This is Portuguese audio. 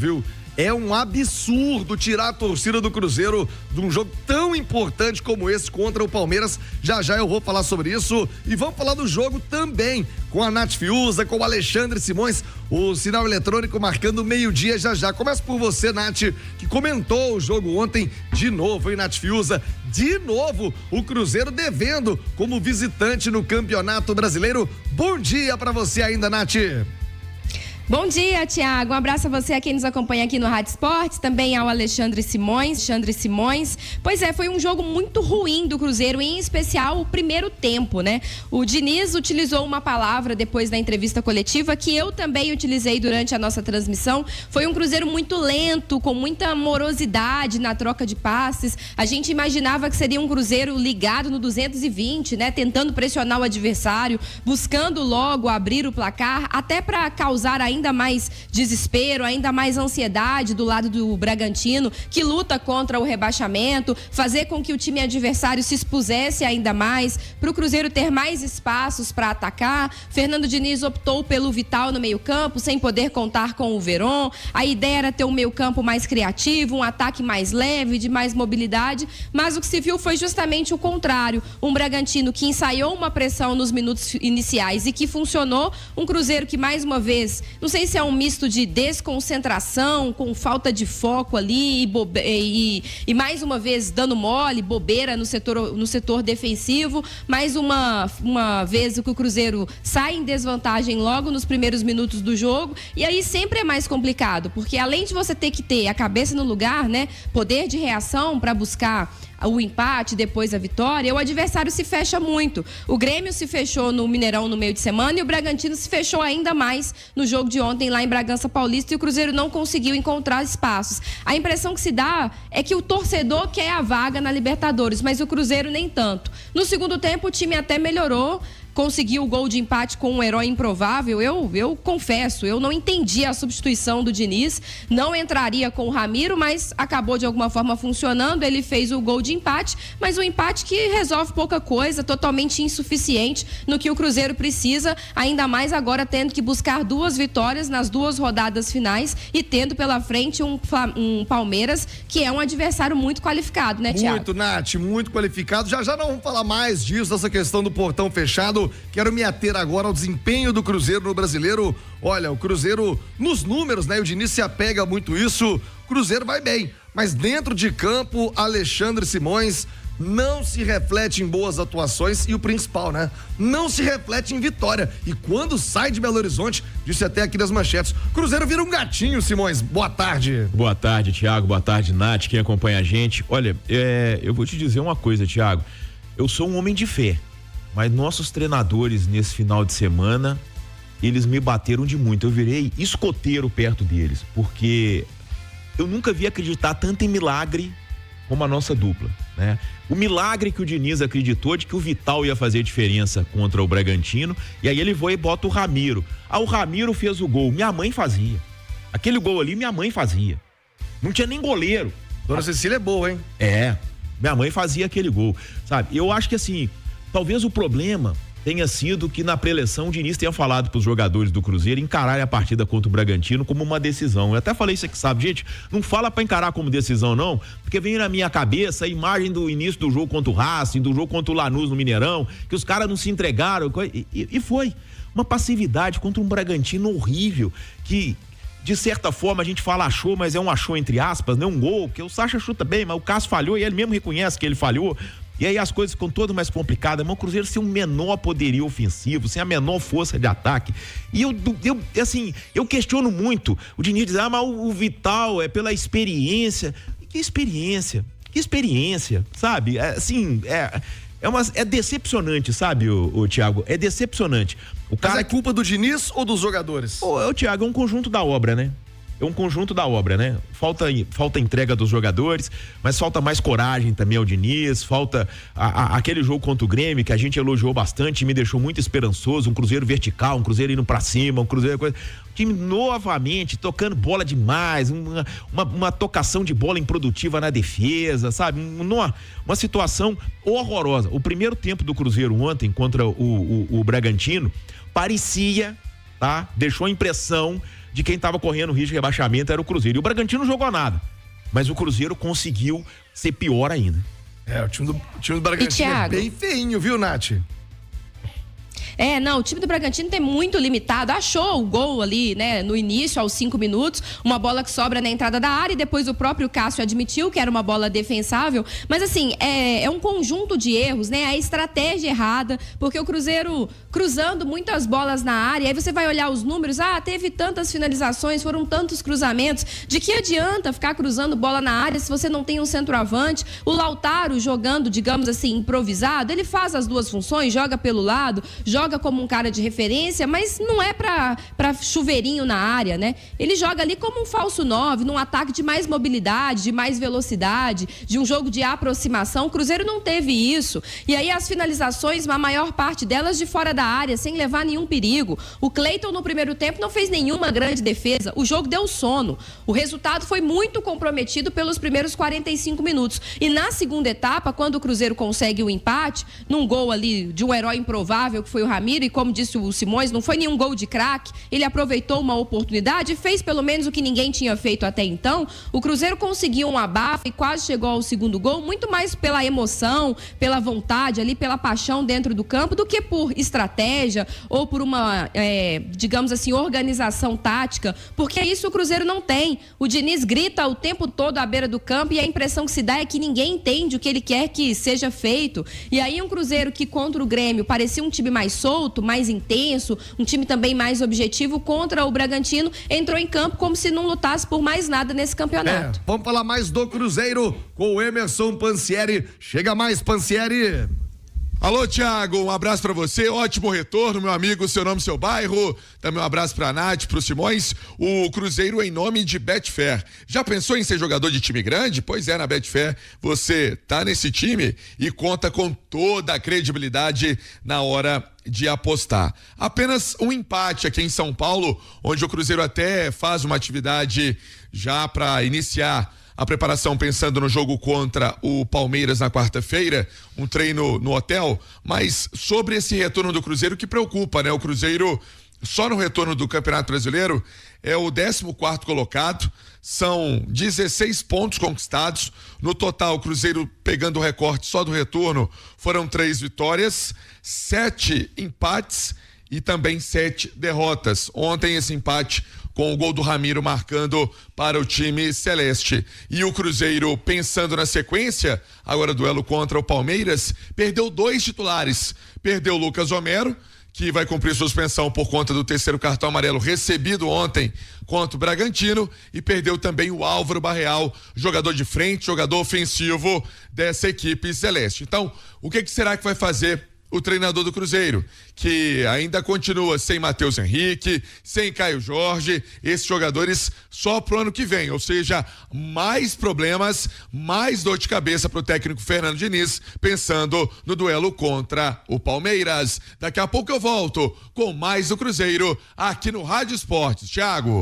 viu? É um absurdo tirar a torcida do Cruzeiro de um jogo tão importante como esse contra o Palmeiras. Já eu vou falar sobre isso e vamos falar do jogo também com a Nath Fiuza, com o Alexandre Simões, o sinal eletrônico marcando meio-dia já. Começa por você, Nath, que comentou o jogo ontem de novo, hein, Nath Fiuza? De novo, o Cruzeiro devendo como visitante no Campeonato Brasileiro. Bom dia pra você ainda, Nath. Bom dia, Thiago. Um abraço a você, a quem nos acompanha aqui no Rádio Esportes, também ao Alexandre Simões. Pois é, foi um jogo muito ruim do Cruzeiro, em especial o primeiro tempo, né? O Diniz utilizou uma palavra depois da entrevista coletiva que eu também utilizei durante a nossa transmissão. Foi um Cruzeiro muito lento, com muita morosidade na troca de passes. A gente imaginava que seria um Cruzeiro ligado no 220, né? Tentando pressionar o adversário, buscando logo abrir o placar, até para causar ainda mais desespero, ainda mais ansiedade do lado do Bragantino, que luta contra o rebaixamento, fazer com que o time adversário se expusesse ainda mais, para o Cruzeiro ter mais espaços para atacar. Fernando Diniz optou pelo Vital no meio-campo, sem poder contar com o Veron. A ideia era ter um meio-campo mais criativo, um ataque mais leve, de mais mobilidade, mas o que se viu foi justamente o contrário. Um Bragantino que ensaiou uma pressão nos minutos iniciais e que funcionou, um Cruzeiro que mais uma vez, não sei se é um misto de desconcentração, com falta de foco ali e mais uma vez dando mole, bobeira no setor defensivo. Mais uma vez o Cruzeiro sai em desvantagem logo nos primeiros minutos do jogo, e aí sempre é mais complicado, porque além de você ter que ter a cabeça no lugar, né, poder de reação para buscar o empate, depois a vitória, o adversário se fecha muito. O Grêmio se fechou no Mineirão no meio de semana e o Bragantino se fechou ainda mais no jogo de ontem lá em Bragança Paulista, e o Cruzeiro não conseguiu encontrar espaços. A impressão que se dá é que o torcedor quer a vaga na Libertadores, mas o Cruzeiro nem tanto. No segundo tempo o time até melhorou, conseguiu o gol de empate com um herói improvável. Eu confesso, eu não entendi a substituição do Diniz, não entraria com o Ramiro, mas acabou de alguma forma funcionando. Ele fez o gol de empate, mas um empate que resolve pouca coisa, totalmente insuficiente no que o Cruzeiro precisa, ainda mais agora tendo que buscar 2 vitórias nas 2 rodadas finais e tendo pela frente um Palmeiras que é um adversário muito qualificado, né, Thiago? Muito, Nath, muito qualificado. Já não vamos falar mais disso, dessa questão do portão fechado. Quero me ater agora ao desempenho do Cruzeiro no Brasileiro. Olha, o Cruzeiro, nos números, né? O Diniz se apega muito isso. O Cruzeiro vai bem, mas dentro de campo, Alexandre Simões, não se reflete em boas atuações e o principal, né? Não se reflete em vitória. E quando sai de Belo Horizonte, disse até aqui nas manchetes, Cruzeiro vira um gatinho, Simões. Boa tarde. Boa tarde, Thiago. Boa tarde, Nath, quem acompanha a gente. Olha, eu vou te dizer uma coisa, Thiago. Eu sou um homem de fé, mas nossos treinadores nesse final de semana, eles me bateram de muito. Eu virei escoteiro perto deles, porque eu nunca vi acreditar tanto em milagre como a nossa dupla, né? O milagre que o Diniz acreditou de que o Vital ia fazer diferença contra o Bragantino, e aí ele foi e bota o Ramiro. O Ramiro fez o gol, minha mãe fazia. Aquele gol ali, minha mãe fazia. Não tinha nem goleiro. Dona Cecília é boa, hein? Minha mãe fazia aquele gol, sabe? Eu acho que assim, talvez o problema tenha sido que na pré-eleição o Diniz tenha falado para os jogadores do Cruzeiro encararem a partida contra o Bragantino como uma decisão. Eu até falei isso aqui, sabe, gente? Não fala para encarar como decisão, não, porque vem na minha cabeça a imagem do início do jogo contra o Racing, do jogo contra o Lanús no Mineirão, que os caras não se entregaram, e foi uma passividade contra um Bragantino horrível, que de certa forma a gente fala achou, mas é um achou entre aspas, né? Um gol, porque o Sacha chuta bem, mas o Cássio falhou e ele mesmo reconhece que ele falhou. E aí as coisas ficam todas mais complicadas. Mas o Cruzeiro sem um menor poderio ofensivo, sem a menor força de ataque. E eu questiono muito. O Diniz diz, mas o Vital é pela experiência. Que experiência? Que experiência, sabe? É decepcionante, sabe, o Thiago? É decepcionante. Mas é culpa do Diniz ou dos jogadores? Thiago, é um conjunto da obra, né? Falta entrega dos jogadores, mas falta mais coragem também ao Diniz, falta aquele jogo contra o Grêmio que a gente elogiou bastante, me deixou muito esperançoso, um Cruzeiro vertical, um Cruzeiro indo pra cima, um Cruzeiro... O time novamente tocando bola demais, uma tocação de bola improdutiva na defesa, sabe? Uma situação horrorosa. O primeiro tempo do Cruzeiro ontem contra o Bragantino parecia, tá? Deixou a impressão de quem estava correndo risco de rebaixamento era o Cruzeiro. E o Bragantino não jogou nada, mas o Cruzeiro conseguiu ser pior ainda. O time do Bragantino é bem feinho, viu, Nath? Não, o time do Bragantino tem muito limitado. Achou o gol ali, né, no início, aos 5 minutos, uma bola que sobra na entrada da área e depois o próprio Cássio admitiu que era uma bola defensável. Mas assim, é um conjunto de erros, né? A estratégia errada, porque o Cruzeiro cruzando muitas bolas na área, aí você vai olhar os números, teve tantas finalizações, foram tantos cruzamentos. De que adianta ficar cruzando bola na área se você não tem um centroavante? O Lautaro jogando, digamos assim, improvisado, ele faz as duas funções, joga pelo lado, joga como um cara de referência, mas não é pra chuveirinho na área, né? Ele joga ali como um falso 9, num ataque de mais mobilidade, de mais velocidade, de um jogo de aproximação. O Cruzeiro não teve isso. E aí as finalizações, a maior parte delas de fora da área, sem levar nenhum perigo. O Cleiton no primeiro tempo não fez nenhuma grande defesa. O jogo deu sono. O resultado foi muito comprometido pelos primeiros 45 minutos. E na segunda etapa, quando o Cruzeiro consegue o empate, num gol ali de um herói improvável, que foi o Ramiro, e como disse o Simões, não foi nenhum gol de craque, ele aproveitou uma oportunidade e fez pelo menos o que ninguém tinha feito até então. O Cruzeiro conseguiu um abafo e quase chegou ao segundo gol, muito mais pela emoção, pela vontade ali, pela paixão dentro do campo, do que por estratégia ou por uma, digamos assim, organização tática, porque isso o Cruzeiro não tem. O Diniz grita o tempo todo à beira do campo e a impressão que se dá é que ninguém entende o que ele quer que seja feito. E aí um Cruzeiro que contra o Grêmio parecia um time mais solto, mais intenso, um time também mais objetivo, contra o Bragantino entrou em campo como se não lutasse por mais nada nesse campeonato. Vamos falar mais do Cruzeiro com o Emerson Pansieri. Chega mais, Pansieri. Alô, Thiago, um abraço pra você, ótimo retorno, meu amigo, seu nome, seu bairro, também um abraço pra Nath, pro Simões, o Cruzeiro em nome de Betfair. Já pensou em ser jogador de time grande? Pois é, na Betfair você tá nesse time e conta com toda a credibilidade na hora de apostar. Apenas um empate aqui em São Paulo, onde o Cruzeiro até faz uma atividade já pra iniciar a preparação pensando no jogo contra o Palmeiras na quarta-feira, um treino no hotel, mas sobre esse retorno do Cruzeiro que preocupa, né? O Cruzeiro, só no retorno do Campeonato Brasileiro, é o 14º colocado, são 16 pontos conquistados, no total o Cruzeiro pegando o recorte só do retorno, foram 3 vitórias, 7 empates e também 7 derrotas. Ontem esse empate com o gol do Ramiro marcando para o time celeste. E o Cruzeiro, pensando na sequência, agora duelo contra o Palmeiras, perdeu 2 titulares. Perdeu o Lucas Homero, que vai cumprir suspensão por conta do 3º cartão amarelo recebido ontem contra o Bragantino, e perdeu também o Álvaro Barreal, jogador de frente, jogador ofensivo dessa equipe celeste. Então, o que será que vai fazer o treinador do Cruzeiro, que ainda continua sem Matheus Henrique, sem Caio Jorge, esses jogadores só pro ano que vem, ou seja, mais problemas, mais dor de cabeça pro técnico Fernando Diniz, pensando no duelo contra o Palmeiras. Daqui a pouco eu volto com mais do Cruzeiro aqui no Rádio Esportes. Thiago.